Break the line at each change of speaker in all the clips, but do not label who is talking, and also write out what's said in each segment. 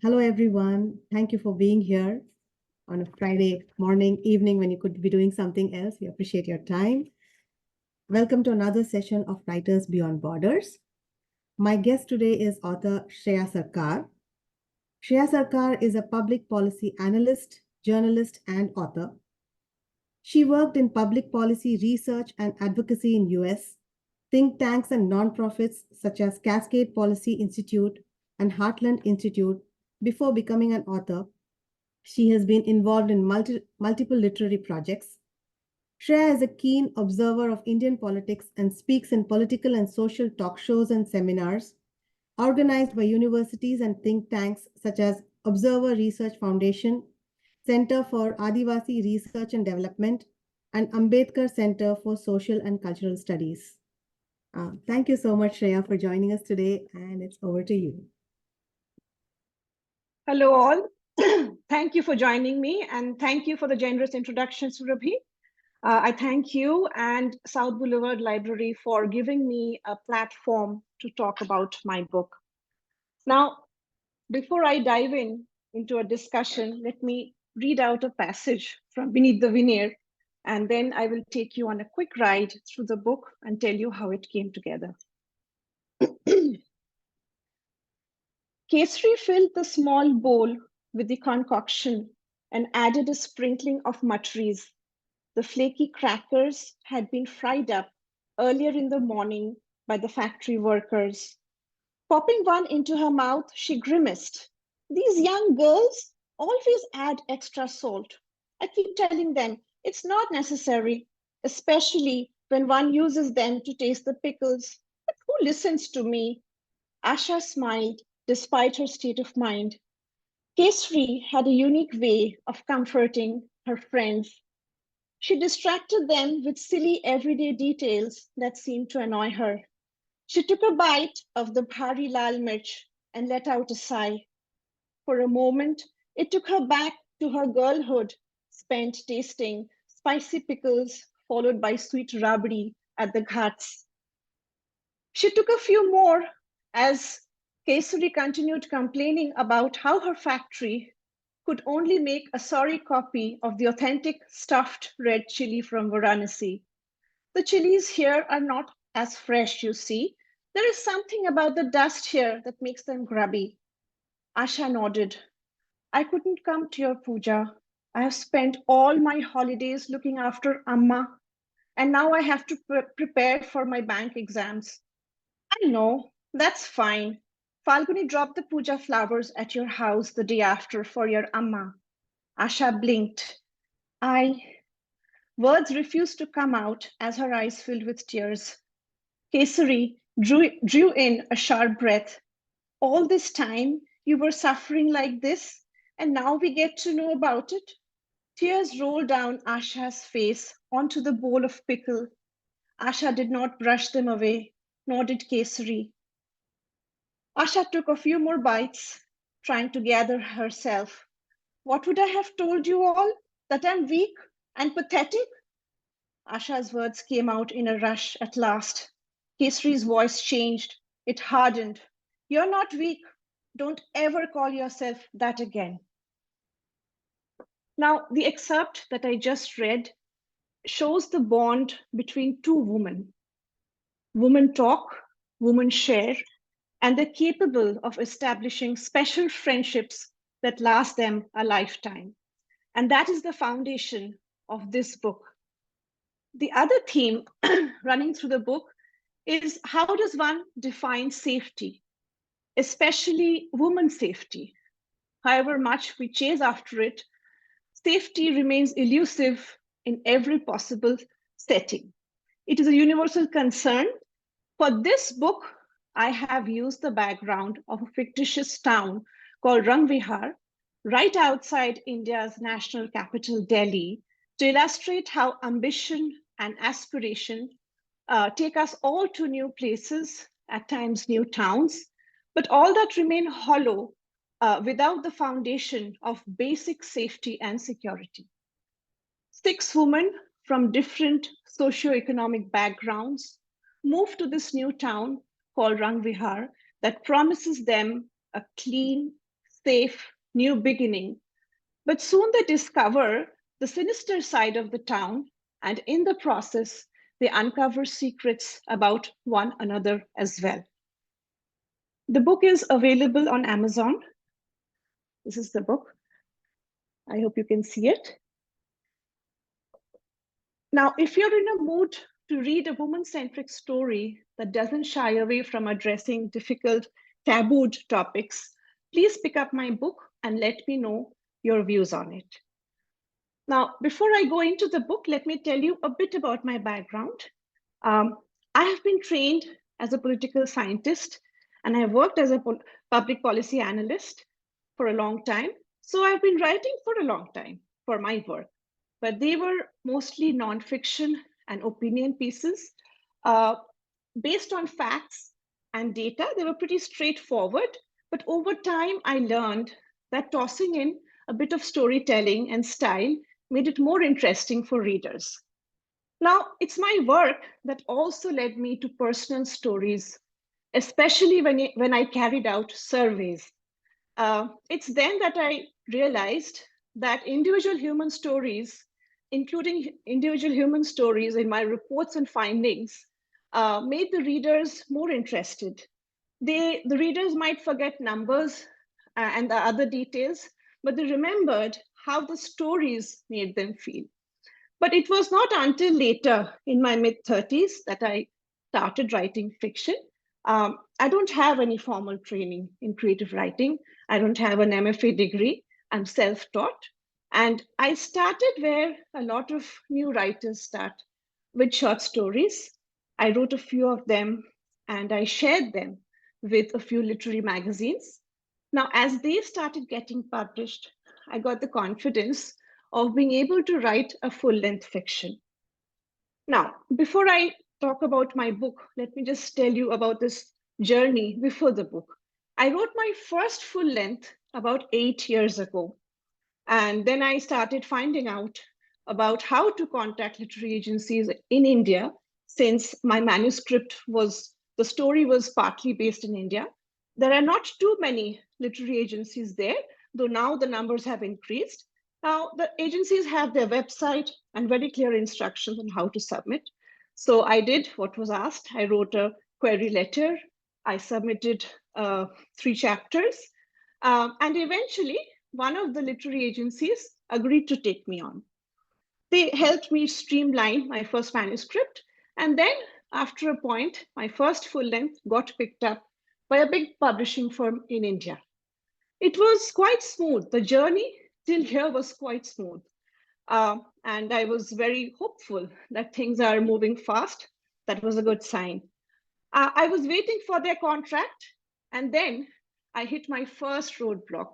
Hello, everyone. Thank you for being here on a Friday morning, evening when you could be doing something else. We appreciate your time. Welcome to another session of Writers Beyond Borders. My guest today is author Sreya Sarkar. Sreya Sarkar is a public policy analyst, journalist, and author. She worked in public policy research and advocacy in US, think tanks and nonprofits such as Cascade Policy Institute and Heartland Institute before becoming an author. She has been involved in multiple literary projects. Shreya is a keen observer of Indian politics and speaks in political and social talk shows and seminars organized by universities and think tanks such as Observer Research Foundation, Center for Adivasi Research and Development, and Ambedkar Center for Social and Cultural Studies. Thank you so much, Shreya, for joining us today, and it's over to you.
Hello, all. Thank you for joining me, and thank you for the generous introduction, Surabhi. I thank you and South Boulevard Library for giving me a platform to talk about my book. Now, before I dive into a discussion, let me read out a passage from Beneath the Veneer, and then I will take you on a quick ride through the book and tell you how it came together. Kesri filled the small bowl with the concoction and added a sprinkling of mutteries. The flaky crackers had been fried up earlier in the morning by the factory workers. Popping one into her mouth, she grimaced. These young girls always add extra salt. I keep telling them it's not necessary, especially when one uses them to taste the pickles. But who listens to me? Asha smiled despite her state of mind. Kesri had a unique way of comforting her friends. She distracted them with silly everyday details that seemed to annoy her. She took a bite of the bhari lal mirch and let out a sigh. For a moment, it took her back to her girlhood, spent tasting spicy pickles followed by sweet rabdi at the ghats. She took a few more as Kesari continued complaining about how her factory could only make a sorry copy of the authentic stuffed red chili from Varanasi. The chilies here are not as fresh, you see. There is something about the dust here that makes them grubby. Asha nodded. I couldn't come to your puja. I have spent all my holidays looking after Amma, and now I have to prepare for my bank exams. I know, that's fine. Falguni dropped the puja flowers at your house the day after for your Amma. Asha blinked. Words refused to come out as her eyes filled with tears. Kesari drew in a sharp breath. All this time, you were suffering like this, and now we get to know about it? Tears rolled down Asha's face onto the bowl of pickle. Asha did not brush them away, nor did Kesari. Asha took a few more bites, trying to gather herself. What would I have told you all? That I'm weak and pathetic? Asha's words came out in a rush at last. Kesri's voice changed. It hardened. You're not weak. Don't ever call yourself that again. Now, the excerpt that I just read shows the bond between two women. Women talk, women share, and they're capable of establishing special friendships that last them a lifetime. And that is the foundation of this book. The other theme running through the book is how does one define safety, especially women's safety? However much we chase after it, safety remains elusive in every possible setting. It is a universal concern. For this book, I have used the background of a fictitious town called Rangvihar, right outside India's national capital, Delhi, to illustrate how ambition and aspiration take us all to new places, at times new towns, but all that remain hollow without the foundation of basic safety and security. 6 women from different socioeconomic backgrounds moved to this new town called Rangvihar that promises them a clean, safe, new beginning. But soon they discover the sinister side of the town, and in the process, they uncover secrets about one another as well. The book is available on Amazon. This is the book. I hope you can see it. Now, if you're in a mood to read a woman-centric story that doesn't shy away from addressing difficult, tabooed topics, please pick up my book and let me know your views on it. Now, before I go into the book, let me tell you a bit about my background. I have been trained as a political scientist, and I have worked as a public policy analyst for a long time. So I've been writing for a long time for my work, but they were mostly nonfiction and opinion pieces based on facts and data. They were pretty straightforward, but over time I learned that tossing in a bit of storytelling and style made it more interesting for readers. Now, it's my work that also led me to personal stories, especially when I carried out surveys. It's then that I realized that individual human stories, including individual human stories in my reports and findings, made the readers more interested. The readers might forget numbers and the other details, but they remembered how the stories made them feel. But it was not until later in my mid-30s that I started writing fiction. I don't have any formal training in creative writing. I don't have an MFA degree. I'm self-taught. And I started where a lot of new writers start, with short stories. I wrote a few of them and I shared them with a few literary magazines. Now, as they started getting published, I got the confidence of being able to write a full-length fiction. Now, before I talk about my book, let me just tell you about this journey before the book. I wrote my first full-length about 8 years ago. And then I started finding out about how to contact literary agencies in India, since my manuscript the story was partly based in India. There are not too many literary agencies there, though now the numbers have increased. Now, the agencies have their website and very clear instructions on how to submit. So I did what was asked. I wrote a query letter. I submitted 3 chapters. And eventually, one of the literary agencies agreed to take me on. They helped me streamline my first manuscript. And then, after a point, my first full length got picked up by a big publishing firm in India. It was quite smooth. The journey till here was quite smooth. And I was very hopeful that things are moving fast. That was a good sign. I was waiting for their contract, and then I hit my first roadblock.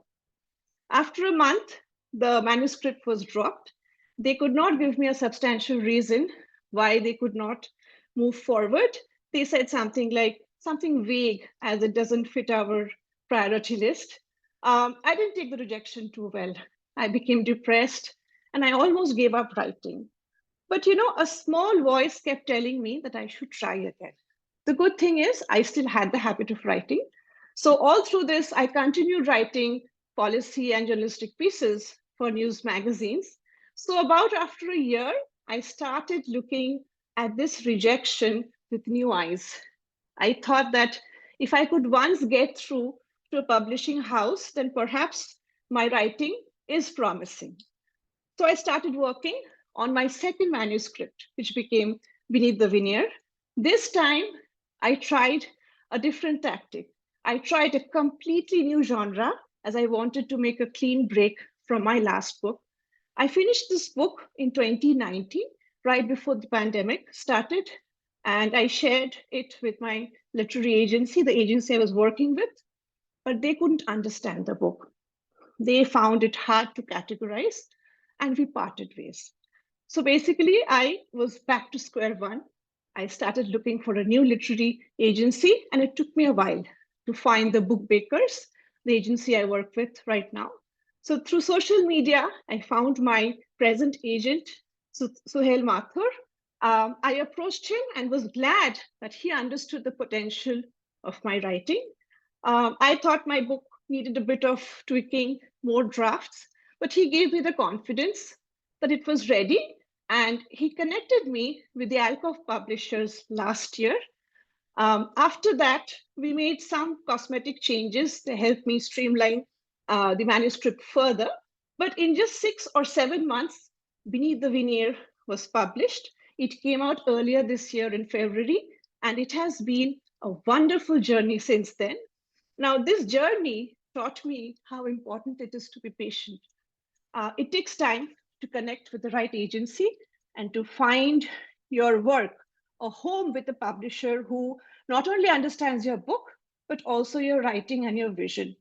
After a month, the manuscript was dropped. They could not give me a substantial reason why they could not move forward. They said something vague, as it doesn't fit our priority list. I didn't take the rejection too well. I became depressed and I almost gave up writing. But a small voice kept telling me that I should try again. The good thing is I still had the habit of writing. So all through this, I continued writing policy and journalistic pieces for news magazines. So about after a year, I started looking at this rejection with new eyes. I thought that if I could once get through to a publishing house, then perhaps my writing is promising. So I started working on my second manuscript, which became Beneath the Veneer. This time, I tried a different tactic. I tried a completely new genre, as I wanted to make a clean break from my last book. I finished this book in 2019, right before the pandemic started, and I shared it with my literary agency, the agency I was working with, but they couldn't understand the book. They found it hard to categorize, and we parted ways. So basically, I was back to square one. I started looking for a new literary agency, and it took me a while to find the Book Bakers, the agency I work with right now. So through social media, I found my present agent, Suhail Mathur. I approached him and was glad that he understood the potential of my writing. I thought my book needed a bit of tweaking, more drafts, but he gave me the confidence that it was ready. And he connected me with the Alcove publishers last year. After that, we made some cosmetic changes to help me streamline the manuscript further. But in just 6 or 7 months, Beneath the Veneer was published. It came out earlier this year in February, and it has been a wonderful journey since then. Now, this journey taught me how important it is to be patient. It takes time to connect with the right agency and to find your work a home with a publisher who not only understands your book, but also your writing and your vision.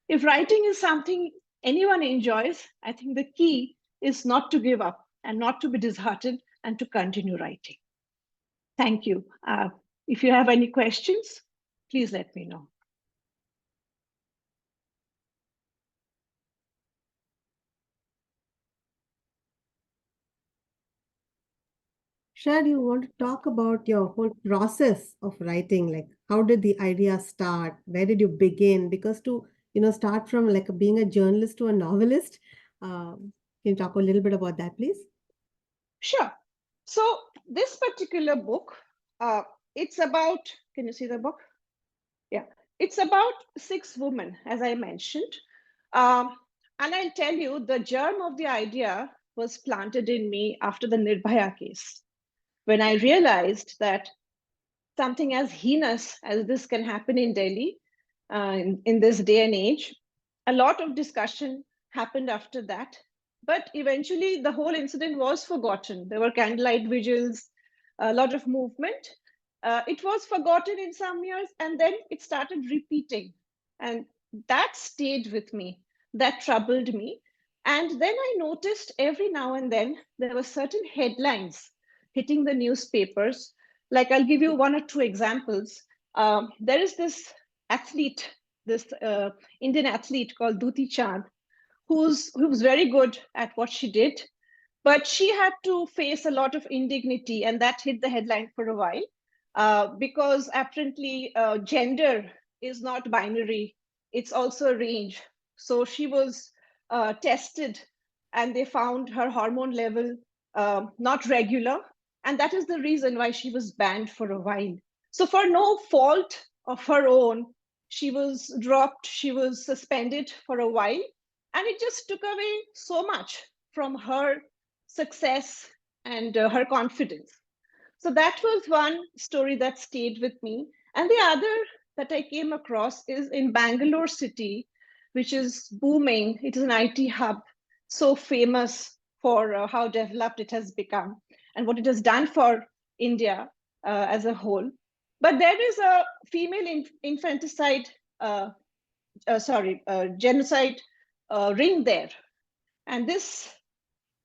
If writing is something anyone enjoys, I think the key is not to give up and not to be disheartened and to continue writing. Thank you. If you have any questions, please let me know.
Shad, you want to talk about your whole process of writing? Like, how did the idea start? Where did you begin? Because to, start from like being a journalist to a novelist, can you talk a little bit about that, please?
Sure. So this particular book, it's about, can you see the book? Yeah, it's about 6 women, as I mentioned. And I'll tell you, the germ of the idea was planted in me after the Nirbhaya case, when I realized that something as heinous as this can happen in Delhi in this day and age. A lot of discussion happened after that, but eventually the whole incident was forgotten. There were candlelight vigils, a lot of movement. It was forgotten in some years, and then it started repeating. And that stayed with me, that troubled me. And then I noticed every now and then there were certain headlines hitting the newspapers. Like, I'll give you 1 or 2 examples. There is this athlete, this Indian athlete called Duti Chand, who was very good at what she did, but she had to face a lot of indignity, and that hit the headline for a while because apparently gender is not binary, it's also a range. So she was tested, and they found her hormone level not regular, and that is the reason why she was banned for a while. So for no fault of her own, she was dropped, she was suspended for a while, and it just took away so much from her success and her confidence. So that was one story that stayed with me. And the other that I came across is in Bangalore city, which is booming. It is an IT hub, so famous for how developed it has become and what it has done for India as a whole. But there is a female infanticide, genocide ring there. And this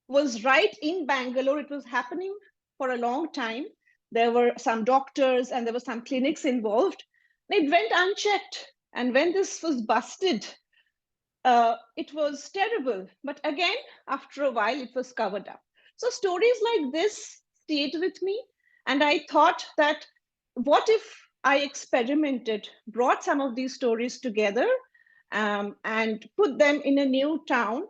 was right in Bangalore. It was happening for a long time. There were some doctors and there were some clinics involved. It went unchecked. And when this was busted, it was terrible. But again, after a while, it was covered up. So stories like this stayed with me. And I thought that what if I experimented, brought some of these stories together and put them in a new town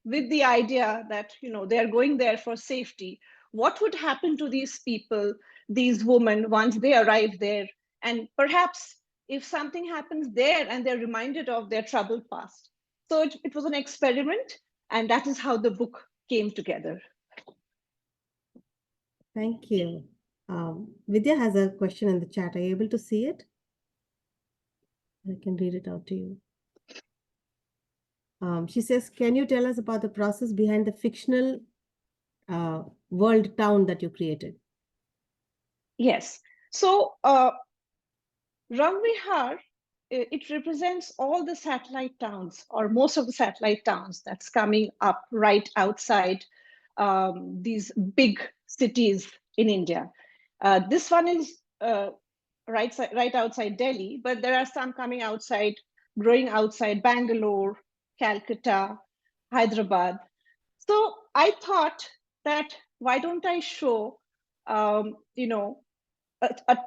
with the idea that they're going there for safety. What would happen to these people, these women, once they arrive there? And perhaps if something happens there and they're reminded of their troubled past. So it was an experiment, and that is how the book came together.
Thank you. Vidya has a question in the chat. Are you able to see it? I can read it out to you. She says, can you tell us about the process behind the fictional world town that you created?
Yes. So Rangvihar, it represents all the satellite towns, or most of the satellite towns that's coming up right outside these big cities in India. This one is right outside Delhi, but there are some coming outside, growing outside Bangalore, Calcutta, Hyderabad. So I thought that why don't I show, a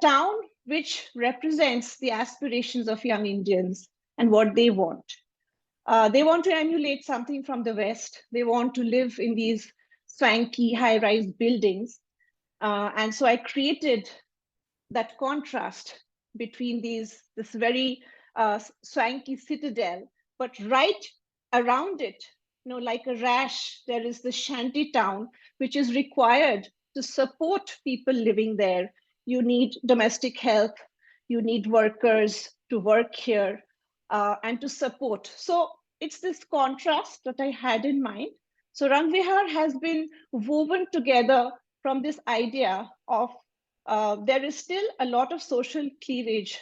town which represents the aspirations of young Indians and what they want. They want to emulate something from the West. They want to live in these swanky high-rise buildings. And so I created that contrast between this very swanky citadel, but right around it, like a rash, there is the shanty town, which is required to support people living there. You need domestic help, you need workers to work here, and to support. So it's this contrast that I had in mind. So Rangvihar has been woven together from this idea of there is still a lot of social cleavage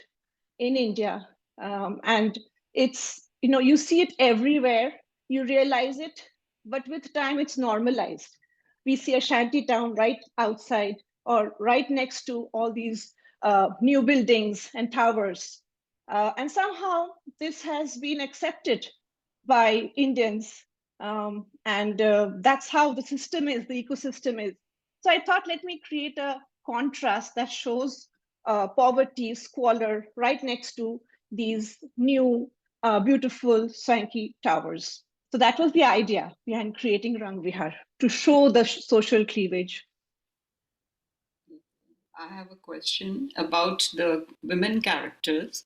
in India. And it's, you see it everywhere, you realize it, but with time it's normalized. We see a shanty town right outside or right next to all these new buildings and towers. And somehow this has been accepted by Indians. And that's how the system is, the ecosystem is. So I thought, let me create a contrast that shows poverty, squalor right next to these new, beautiful, swanky towers. So that was the idea behind creating Rangvihar, to show the social cleavage.
I have a question about the women characters.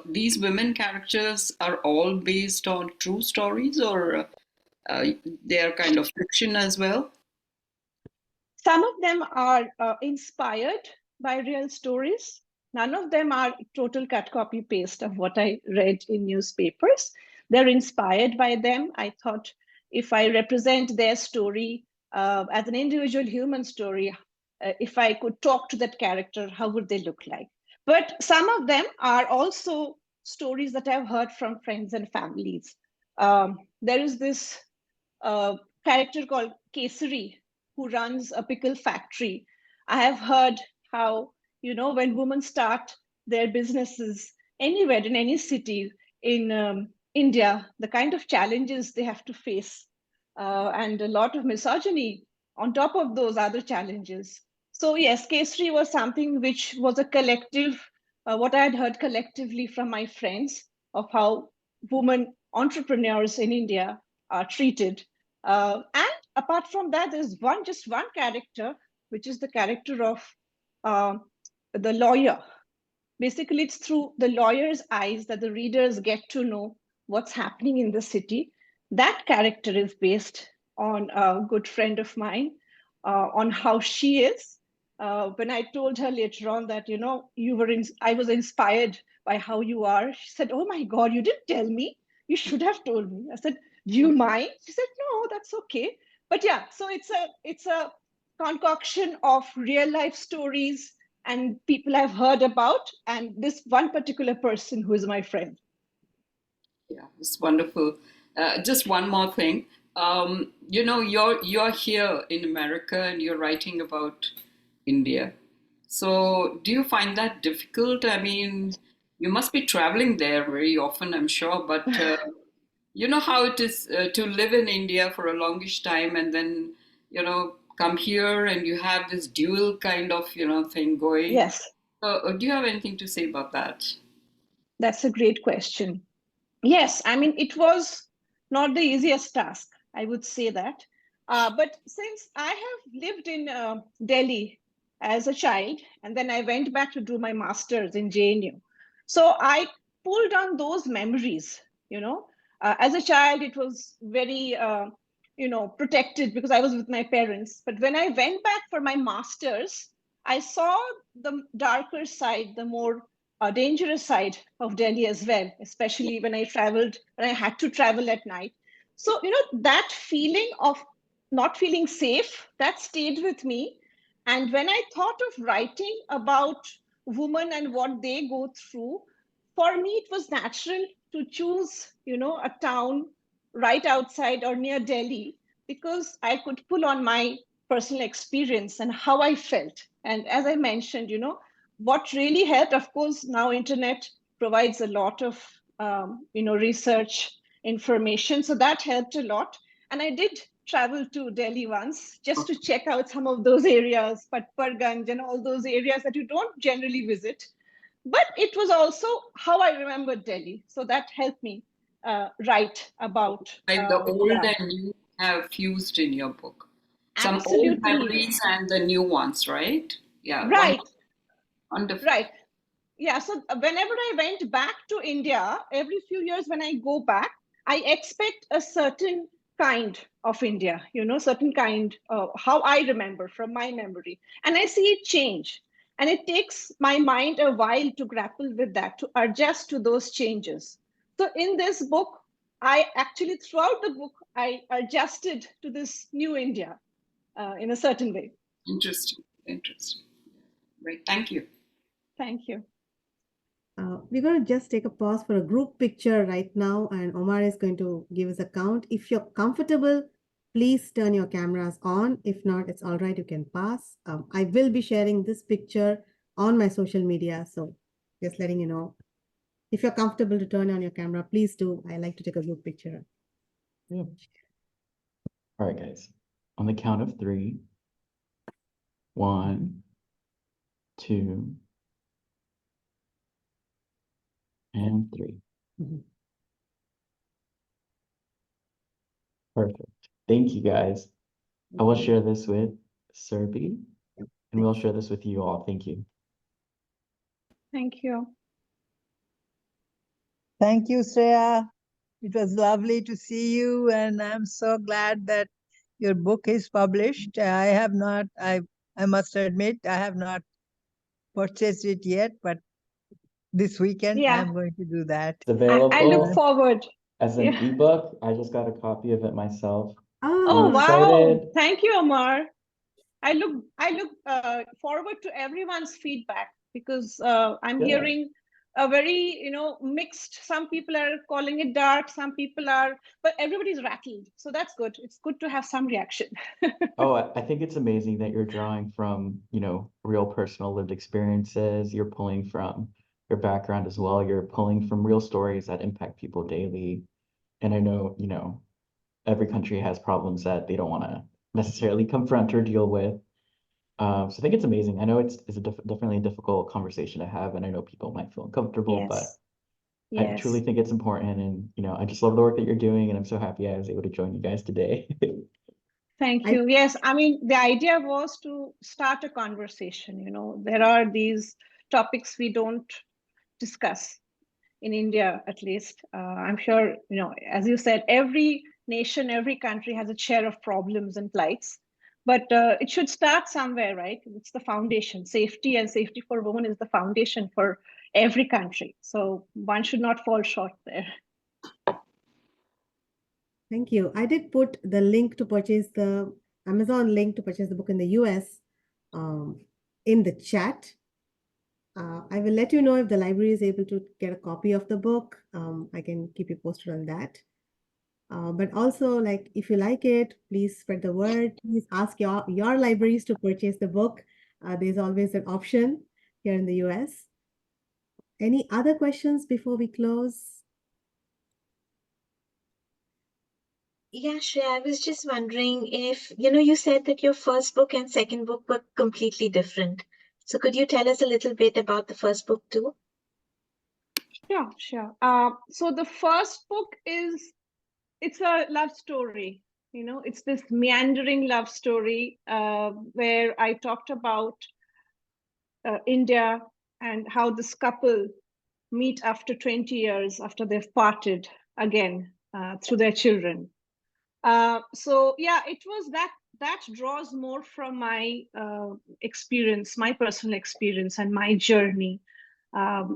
These women characters are all based on true stories, or they are kind of fiction as well?
Some of them are inspired by real stories. None of them are total cut, copy, paste of what I read in newspapers. They're inspired by them. I thought if I represent their story as an individual human story, if I could talk to that character, how would they look like? But some of them are also stories that I've heard from friends and families. There is this character called Kesri who runs a pickle factory. I have heard how, when women start their businesses anywhere in any city in India, the kind of challenges they have to face, and a lot of misogyny on top of those other challenges. So yes, Kesri was something which was a collective, what I had heard collectively from my friends of how women entrepreneurs in India are treated. And apart from that, there's just one character, which is the character of uh, the lawyer. Basically, it's through the lawyer's eyes that the readers get to know what's happening in the city. That character is based on a good friend of mine, on how she is. When I told her later on that, I was inspired by how you are, she said, "Oh my God, you didn't tell me. You should have told me." I said, "Do you mind?" She said, "No, that's okay." But yeah, so it's a concoction of real life stories and people I've heard about, and this one particular person who is my friend.
Yeah, it's wonderful. Just one more thing. You're here in America and you're writing about India. So, do you find that difficult? I mean, you must be traveling there very often, I'm sure, but you know how it is to live in India for a longish time and then, come here and you have this dual kind of, thing going.
Yes,
So, do you have anything to say about that?
that's a great question. Yes, I mean, it was not the easiest task, I would say that. But since I have lived in Delhi as a child, and then I went back to do my master's in JNU, so I pulled on those memories, you know. As a child, it was very, protected because I was with my parents. But when I went back for my master's, I saw the darker side, the more dangerous side of Delhi as well, especially when I had to travel at night. So, that feeling of not feeling safe, that stayed with me. And when I thought of writing about women and what they go through, for me, it was natural to choose, a town right outside or near Delhi because I could pull on my personal experience and how I felt. And as I mentioned, what really helped, of course, now internet provides a lot of research information, so that helped a lot. And I did travel to Delhi once just to check out some of those areas, Patparganj and all those areas that you don't generally visit. But it was also how I remembered Delhi, so that helped me. write about
Like the old
India.
and new have fused in your book. Some old
Absolutely.
memories and the new ones, right? Yeah,
Right,
wonderful.
right. Yeah, so whenever I went back to India, every few years when I go back, I expect a certain kind of India, certain kind of how I remember from my memory. And I see it change. And it takes my mind a while to grapple with that, to adjust to those changes. So in this book, I actually, throughout the book, I adjusted to this new India in a certain way.
Interesting, interesting. Right, thank you.
Thank you.
We're going to just take a pause for a group picture right now, and Omar is going to give us a count. If you're comfortable, please turn your cameras on. If not, it's all right, you can pass. I will be sharing this picture on my social media, so just letting you know. If you're comfortable to turn on your camera, please do. I like to take a group picture.
Yeah. All right, guys. On the count of 3. 1, 2, and 3.
Mhm.
Perfect. Thank you, guys. I will share this with Serbi, and we'll share this with you all. Thank you.
Thank you.
Thank you, Sreya. It was lovely to see you, and I'm so glad that your book is published. I must admit, I have not purchased it yet, but this weekend
Yeah.
I'm going to do that.
It's available
I look forward.
as an
Yeah.
ebook. I just got a copy of it myself.
Oh,
I'm
wow.
excited.
Thank you, Amar. I look forward to everyone's feedback because I'm
Yeah.
hearing a very, mixed. Some people are calling it dark, some people are, but everybody's rattled. So that's good. It's good to have some reaction.
Oh, I think it's amazing that you're drawing from, real personal lived experiences. You're pulling from your background as well. You're pulling from real stories that impact people daily. And I know, every country has problems that they don't want to necessarily confront or deal with. So I think it's amazing. I know it's definitely a difficult conversation to have, and I know people might feel uncomfortable, but I truly
Yes.
think it's important. And, I just love the work that you're doing, and I'm so happy I was able to join you guys today.
Thank you. Yes, I mean, the idea was to start a conversation. There are these topics we don't discuss in India, at least. I'm sure, as you said, every nation, every country has a share of problems and plights, but it should start somewhere, right? It's the foundation. Safety and safety for women is the foundation for every country. So one should not fall short there.
Thank you. I did put the link to purchase the Amazon link to purchase the book in the US in the chat. I will let you know if the library is able to get a copy of the book. I can keep you posted on that. But also, like, if you like it, please spread the word. Please ask your libraries to purchase the book. There's always an option here in the US. Any other questions before we close?
Yeah, Shreya, I was just wondering if, you said that your first book and second book were completely different. So could you tell us a little bit about the first book too?
Sure. So the first book it's a love story. It's this meandering love story where I talked about India and how this couple meet after 20 years after they've parted again through their children. So yeah, it was that draws more from my experience, my personal experience and my journey.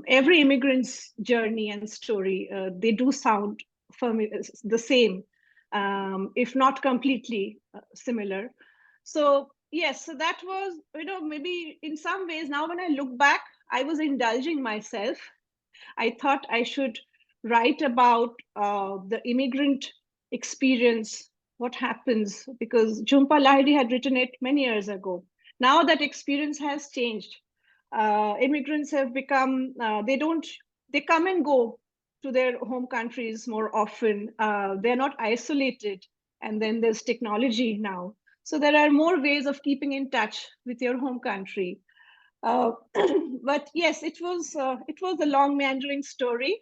Every immigrant's journey and story, they do sound the same, if not completely similar. So yes, so that was, maybe in some ways now when I look back, I was indulging myself. I thought I should write about the immigrant experience, what happens, because Jhumpa Lahiri had written it many years ago. Now that experience has changed. Immigrants have become, they come and go to their home countries more often. They're not isolated. And then there's technology now. So there are more ways of keeping in touch with your home country. But yes, it was a long meandering story.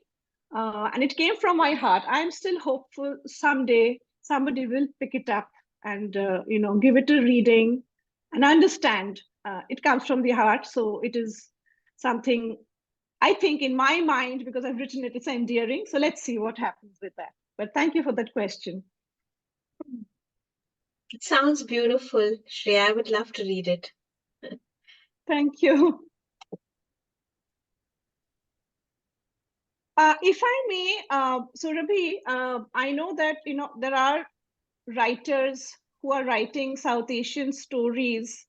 And it came from my heart. I'm still hopeful someday somebody will pick it up and give it a reading and understand. It comes from the heart, so it is something I think in my mind, because I've written it, it's endearing. So let's see what happens with that. But thank you for that question.
It sounds beautiful, Shreya. I would love to read it.
Thank you. If I may, Surabhi, I know that there are writers who are writing South Asian stories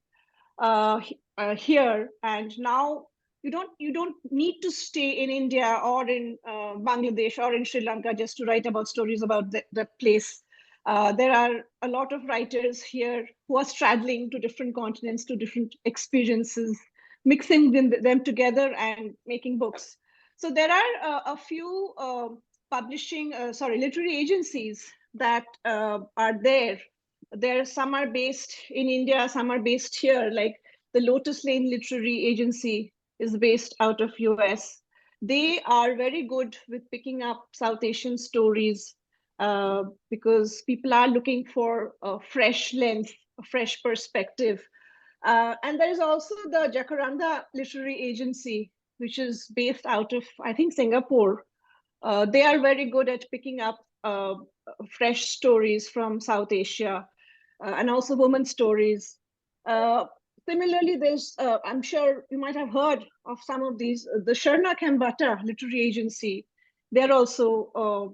here, and now you don't need to stay in India or in Bangladesh or in Sri Lanka just to write about stories about that place. There are a lot of writers here who are straddling to different continents, to different experiences, mixing them together and making books. So there are a few literary agencies that are there. Some are based in India, some are based here, like the Lotus Lane Literary Agency is based out of US. They are very good with picking up South Asian stories because people are looking for a fresh lens, a fresh perspective. And there is also the Jacaranda Literary Agency, which is based out of, I think, Singapore. They are very good at picking up fresh stories from South Asia and also women's stories. Similarly, there's, I'm sure you might have heard of some of these, the Sharna Kambata Literary Agency. They're also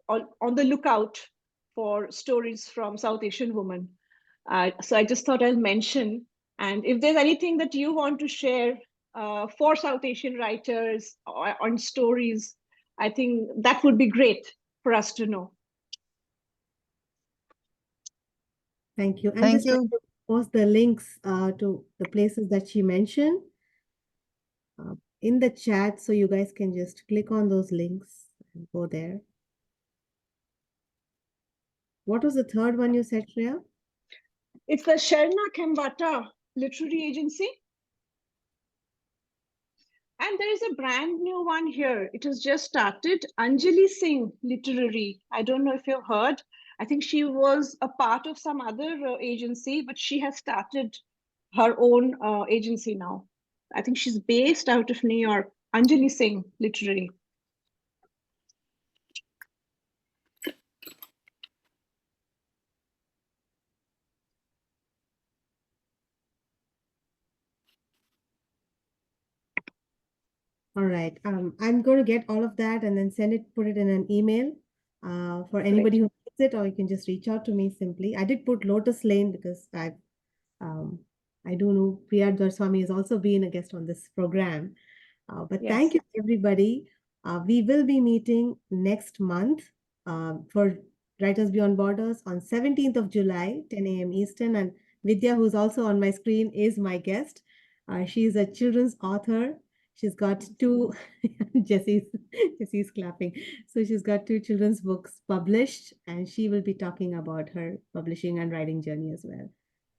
on the lookout for stories from South Asian women. So I just thought I'll mention. And if there's anything that you want to share for South Asian writers on stories, I think that would be great for us to know.
Thank you. I'm
Thank
just going
you.
to post the links to the places that she mentioned in the chat, so you guys can just click on those links and go there. What was the third one you said, Shreya?
It's the Sharna Kambata Literary Agency. And there is a brand new one here. It has just started, Anjali Singh Literary. I don't know if you've heard. I think she was a part of some other agency, but she has started her own agency now. I think she's based out of New York. Anjali Singh Literary.
All right. I'm going to get all of that and then put it in an email for anybody who needs it, or you can just reach out to me simply. I did put Lotus Lane because I do know Priya Dwarswamy has also been a guest on this program. But
Yes.
Thank you, everybody. We will be meeting next month for Writers Beyond Borders on 17th of July, 10 a.m. Eastern. And Vidya, who's also on my screen, is my guest. She is a children's author. She's got two, Jesse's clapping. So she's got two children's books published, and she will be talking about her publishing and writing journey as well.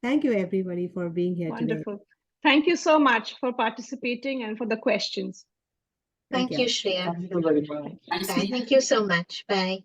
Thank you, everybody, for being here today.
Wonderful. Thank you so much for participating and for the questions.
Thank you, Shreya.
Thank you very much.
Bye. Thank you so much. Bye.